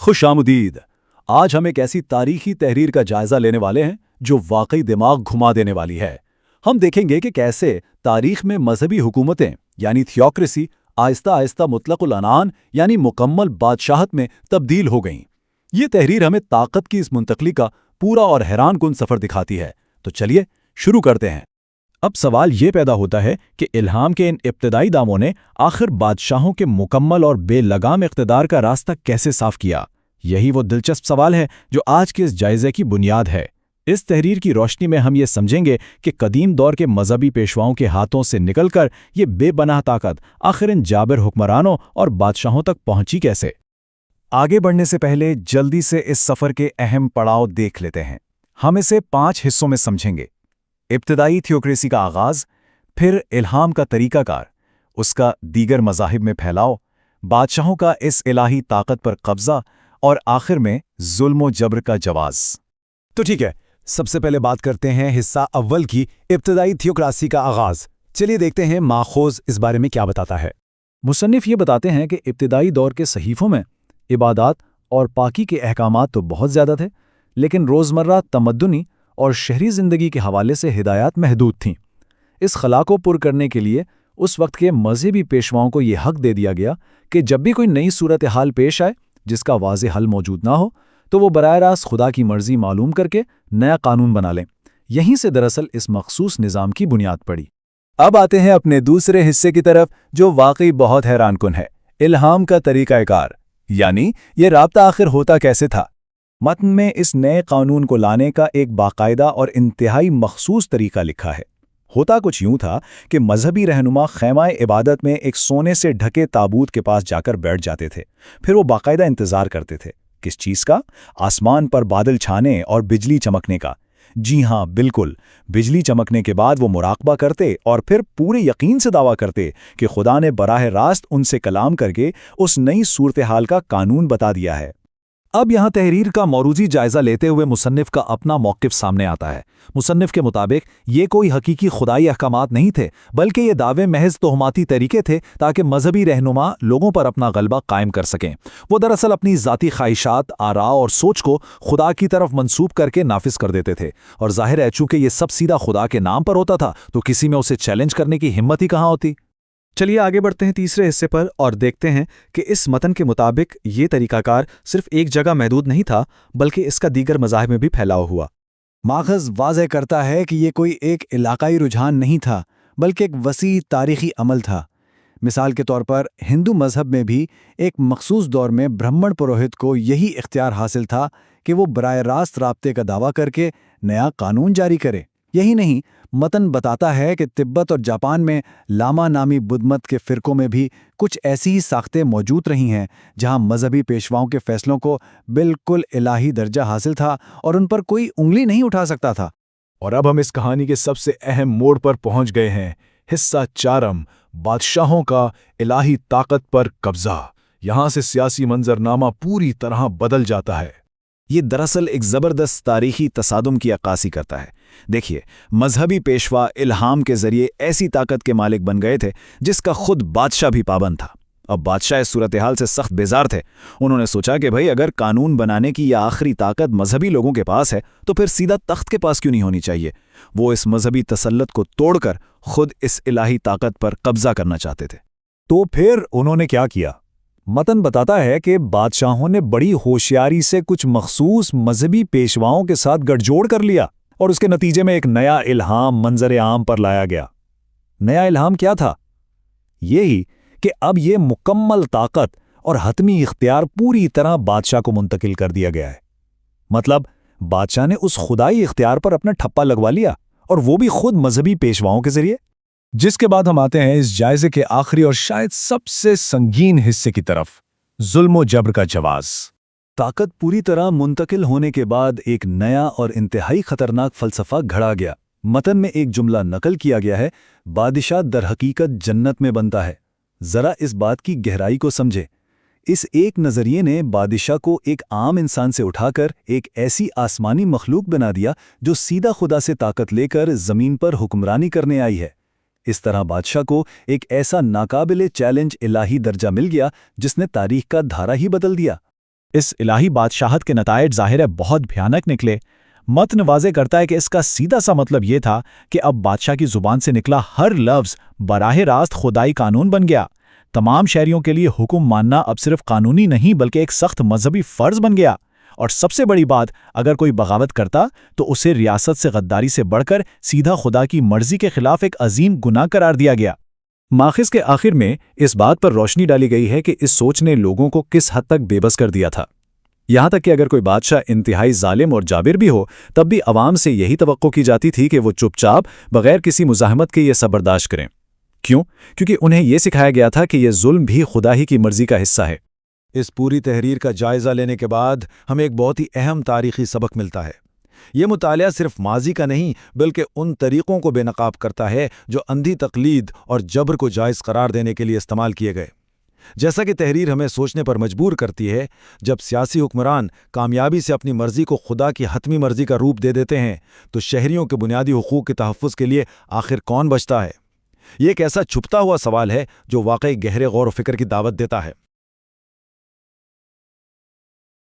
खुश आमदीद। आज हम एक ऐसी तारीखी तहरीर का जायजा लेने वाले हैं जो वाकई दिमाग घुमा देने वाली है। हम देखेंगे कि कैसे तारीख में मजहबी हुकूमतें यानी थियोक्रेसी आहिस्ता आहिस्ता मुतलकुल अनान यानी मुकम्मल बादशाहत में तब्दील हो गईं। ये तहरीर हमें ताकत की इस मुंतकली का पूरा और हैरान कुन सफ़र दिखाती है। तो चलिए शुरू करते हैं। अब सवाल ये पैदा होता है कि इल्हाम के इन इब्तदाई दामों ने आखिर बादशाहों के मुकम्मल और बेलगाम इक़्तिदार का रास्ता कैसे साफ किया। यही वो दिलचस्प सवाल है जो आज के इस जायजे की बुनियाद है। इस तहरीर की रोशनी में हम ये समझेंगे कि कदीम दौर के मजहबी पेशवाओं के हाथों से निकलकर ये बेपनाह ताकत आखिर इन जाबिर हुक्मरानों और बादशाहों तक पहुंची कैसे। आगे बढ़ने से पहले जल्दी से इस सफ़र के अहम पड़ाव देख लेते हैं। हम इसे 5 हिस्सों में समझेंगे। इब्तदाई थियोक्रेसी का आगाज़, फिर इल्हाम का तरीकाकार, उसका दीगर मज़ाहिब में फैलाव, बादशाहों का इस इलाही ताकत पर कब्ज़ा और आखिर में जुल्म व जबर का जवाज़। तो ठीक है, सबसे पहले बात करते हैं हिस्सा अव्वल की, इब्तदाई थियोक्रेसी का आगाज़। चलिए देखते हैं माखोज़ इस बारे में क्या बताता है। मुसन्निफ़ ये बताते हैं कि इब्तदाई दौर के सहीफ़ों में इबादात और पाकी के अहकामात तो बहुत ज़्यादा थे, लेकिन रोज़मर्रा तमद्दुनी और शहरी ज़िंदगी के हवाले से हिदायत महदूद थीं। इस खला को पुर करने के लिए उस वक्त के मज़हबी पेशवाओं को ये हक़ दे दिया गया कि जब भी कोई नई सूरत हाल पेश आए जिसका वाज़े हल मौजूद ना हो तो वो बराह रास्त खुदा की मर्ज़ी मालूम करके नया कानून बना लें। यहीं से दरअसल इस मखसूस निज़ाम की बुनियाद पड़ी। अब आते हैं अपने दूसरे हिस्से की तरफ जो वाकई बहुत हैरान कुन है, इल्हाम का तरीक़ाकार, यानी ये राब्ता आखिर होता कैसे था। मतन में इस नए कानून को लाने का एक बाकायदा और इंतहाई मखसूस तरीका लिखा है। होता कुछ यूं था कि मजहबी रहनुमा खैमा इबादत में एक सोने से ढके ताबूत के पास जाकर बैठ जाते थे। फिर वो बाकायदा इंतज़ार करते थे। किस चीज़ का? आसमान पर बादल छाने और बिजली चमकने का। जी हाँ, बिल्कुल, बिजली चमकने के बाद वो मुराकबा करते और फिर पूरे यकीन से दावा करते कि खुदा ने बराह रास्त उनसे कलाम करके उस नई सूरत हाल का कानून बता दिया है। अब यहाँ तहरीर का मौरूजी जायजा लेते हुए मुसन्निफ़ का अपना मौक़िफ़ सामने आता है। मुसन्निफ़ के मुताबिक ये कोई हकीकी खुदाई अहकामात नहीं थे, बल्कि ये दावे महज तोहमाती तरीके थे ताकि मजहबी रहनुमा लोगों पर अपना गलबा कायम कर सकें। वो दरअसल अपनी ज़ाती ख्वाहिशात, आरा और सोच को खुदा की तरफ मंसूब करके नाफिज कर देते थे। और ज़ाहिर है चूँकि ये सब सीधा खुदा के नाम पर होता था तो किसी में उसे चैलेंज करने की हिम्मत ही कहाँ होती। चलिए आगे बढ़ते हैं तीसरे हिस्से पर और देखते हैं कि इस मतन के मुताबिक ये तरीकाकार सिर्फ एक जगह महदूद नहीं था, बल्कि इसका दीगर मज़ाहिब में भी फैलाव हुआ। माखज़ वाज़े करता है कि ये कोई एक इलाकाई रुझान नहीं था, बल्कि एक वसी तारीख़ी अमल था। मिसाल के तौर पर हिंदू मज़हब में भी एक मखसूस दौर में ब्राह्मण पुरोहित को यही इख्तियार हासिल था कि वो बराह रास्त राब्ते का दावा करके नया कानून जारी करे। यही नहीं, मतन बताता है कि तिब्बत और जापान में लामा नामी बुद्धमत के फ़िरक़ों में भी कुछ ऐसी ही साख्तें मौजूद रही हैं जहां मजहबी पेशवाओं के फ़ैसलों को बिल्कुल इलाही दर्जा हासिल था और उन पर कोई उंगली नहीं उठा सकता था। और अब हम इस कहानी के सबसे अहम मोड़ पर पहुंच गए हैं। हिस्सा चारम, बादशाहों का इलाही ताकत पर कब्जा। यहां से सियासी मंजरनामा पूरी तरह बदल जाता है। ये दरअसल एक ज़बरदस्त तारीख़ी तसादुम की अक्कासी करता है। देखिए, मजहबी पेशवा इल्हाम के ज़रिए ऐसी ताकत के मालिक बन गए थे जिसका खुद बादशाह भी पाबंद था। अब बादशाह इस सूरत हाल से सख्त बेजार थे। उन्होंने सोचा कि भाई अगर कानून बनाने की यह आखिरी ताकत मजहबी लोगों के पास है तो फिर सीधा तख्त के पास क्यों नहीं होनी चाहिए। वो इस मजहबी तसल्लुत को तोड़कर खुद इस इलाही ताकत पर कब्जा करना चाहते थे। तो फिर उन्होंने क्या किया? मतन बताता है कि बादशाहों ने बड़ी होशियारी से कुछ मखसूस मजहबी पेशवाओं के साथ गठजोड़ कर लिया और उसके नतीजे में एक नया इल्हाम मंजर आम पर लाया गया। नया इल्हाम क्या था? यही कि अब ये मुकम्मल ताकत और हतमी इख्तियार पूरी तरह बादशाह को मुंतकिल कर दिया गया है। मतलब बादशाह ने उस खुदाई इख्तियार पर अपना ठप्पा लगवा लिया, और वो भी खुद मजहबी पेशवाओं के जरिए। जिसके बाद हम आते हैं इस जायजे के आखिरी और शायद सबसे संगीन हिस्से की तरफ, जुल्म व जबर का जवाज़। ताकत पूरी तरह मुंतकिल होने के बाद एक नया और इंतहाई खतरनाक फ़लसफ़ा घड़ा गया। मतन में एक जुमला नकल किया गया है, बादशाह दरहकीकत जन्नत में बनता है। ज़रा इस बात की गहराई को समझे। इस एक नज़रिए ने बादशाह को एक आम इंसान से उठाकर एक ऐसी आसमानी मखलूक बना दिया जो सीधा खुदा से ताकत लेकर ज़मीन पर हुक्मरानी करने आई है। इस तरह बादशाह को एक ऐसा नाकाबिले चैलेंज इलाही दर्जा मिल गया जिसने तारीख का धारा ही बदल दिया। اس الہی بادشاہت کے نتائج ظاہر ہے بہت بھیانک نکلے۔ متن واضح کرتا ہے کہ اس کا سیدھا سا مطلب یہ تھا کہ اب بادشاہ کی زبان سے نکلا ہر لفظ براہ راست خدائی قانون بن گیا۔ تمام شہریوں کے لیے حکم ماننا اب صرف قانونی نہیں بلکہ ایک سخت مذہبی فرض بن گیا، اور سب سے بڑی بات، اگر کوئی بغاوت کرتا تو اسے ریاست سے غداری سے بڑھ کر سیدھا خدا کی مرضی کے خلاف ایک عظیم گناہ قرار دیا گیا۔ ماخذ کے آخر میں اس بات پر روشنی ڈالی گئی ہے کہ اس سوچ نے لوگوں کو کس حد تک بے بس کر دیا تھا، یہاں تک کہ اگر کوئی بادشاہ انتہائی ظالم اور جابر بھی ہو تب بھی عوام سے یہی توقع کی جاتی تھی کہ وہ چپ چاپ بغیر کسی مزاحمت کے یہ سب برداشت کریں۔ کیوں؟ کیونکہ انہیں یہ سکھایا گیا تھا کہ یہ ظلم بھی خدا ہی کی مرضی کا حصہ ہے۔ اس پوری تحریر کا جائزہ لینے کے بعد ہمیں ایک بہت ہی اہم تاریخی سبق ملتا ہے۔ یہ مطالعہ صرف ماضی کا نہیں بلکہ ان طریقوں کو بے نقاب کرتا ہے جو اندھی تقلید اور جبر کو جائز قرار دینے کے لیے استعمال کیے گئے۔ جیسا کہ تحریر ہمیں سوچنے پر مجبور کرتی ہے، جب سیاسی حکمران کامیابی سے اپنی مرضی کو خدا کی حتمی مرضی کا روپ دے دیتے ہیں تو شہریوں کے بنیادی حقوق کے تحفظ کے لیے آخر کون بچتا ہے؟ یہ ایک ایسا چھپتا ہوا سوال ہے جو واقعی گہرے غور و فکر کی دعوت دیتا ہے۔